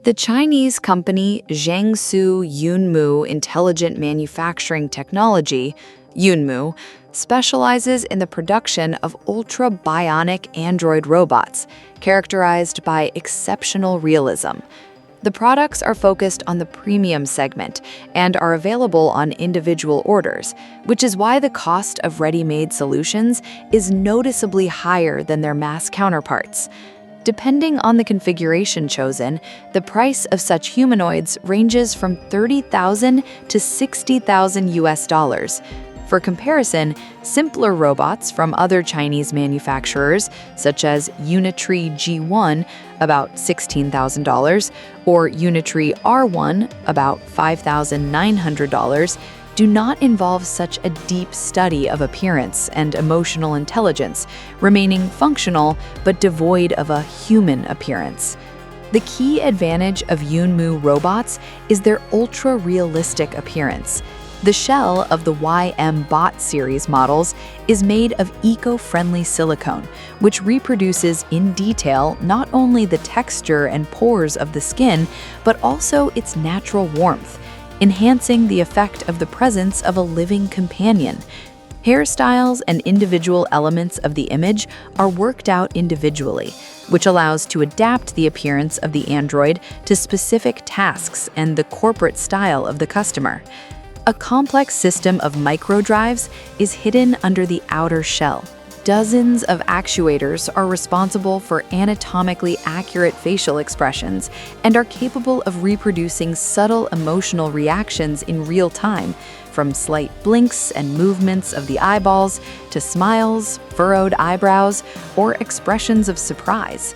The Chinese company Jiangsu Yunmu Intelligent Manufacturing Technology, Yunmu, specializes in the production of ultra-bionic android robots, characterized by exceptional realism. The products are focused on the premium segment and are available on individual orders, which is why the cost of ready-made solutions is noticeably higher than their mass counterparts. Depending on the configuration chosen, the price of such humanoids ranges from $30,000 to $60,000. For comparison, simpler robots from other Chinese manufacturers, such as Unitree G1, about $16,000, or Unitree R1, about $5,900, do not involve such a deep study of appearance and emotional intelligence, remaining functional but devoid of a human appearance. The key advantage of Yunmu robots is their ultra-realistic appearance. The shell of the YM Bot series models is made of eco-friendly silicone, which reproduces in detail not only the texture and pores of the skin, but also its natural warmth, enhancing the effect of the presence of a living companion. Hairstyles and individual elements of the image are worked out individually, which allows to adapt the appearance of the android to specific tasks and the corporate style of the customer. A complex system of microdrives is hidden under the outer shell. Dozens of actuators are responsible for anatomically accurate facial expressions and are capable of reproducing subtle emotional reactions in real time, from slight blinks and movements of the eyeballs to smiles, furrowed eyebrows, or expressions of surprise.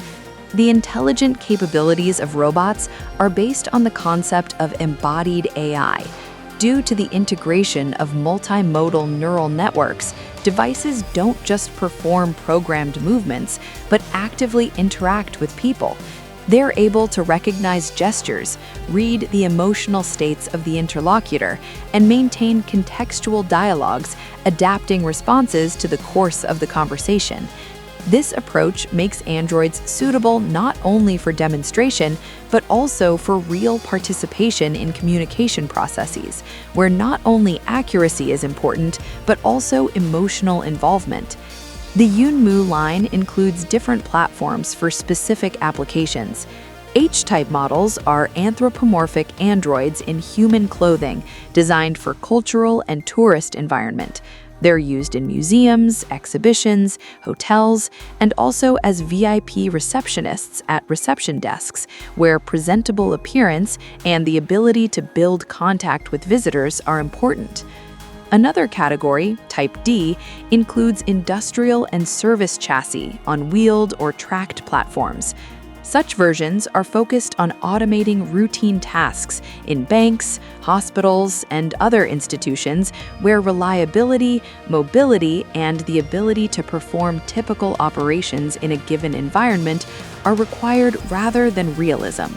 The intelligent capabilities of robots are based on the concept of embodied AI. Due to the integration of multimodal neural networks, devices don't just perform programmed movements, but actively interact with people. They're able to recognize gestures, read the emotional states of the interlocutor, and maintain contextual dialogues, adapting responses to the course of the conversation. This approach makes androids suitable not only for demonstration, but also for real participation in communication processes, where not only accuracy is important, but also emotional involvement. The Yunmu line includes different platforms for specific applications. H-type models are anthropomorphic androids in human clothing, designed for cultural and tourist environment. They're used in museums, exhibitions, hotels, and also as VIP receptionists at reception desks, where presentable appearance and the ability to build contact with visitors are important. Another category, Type D, includes industrial and service chassis on wheeled or tracked platforms. Such versions are focused on automating routine tasks in banks, hospitals, and other institutions where reliability, mobility, and the ability to perform typical operations in a given environment are required rather than realism.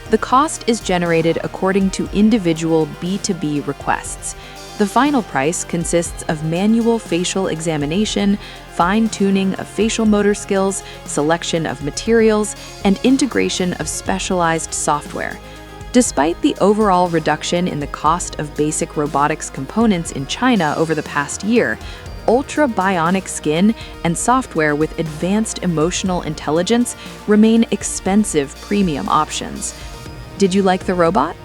The cost is generated according to individual B2B requests. The final price consists of manual facial examination, fine-tuning of facial motor skills, selection of materials, and integration of specialized software. Despite the overall reduction in the cost of basic robotics components in China over the past year, ultra-bionic skin and software with advanced emotional intelligence remain expensive premium options. Did you like the robot?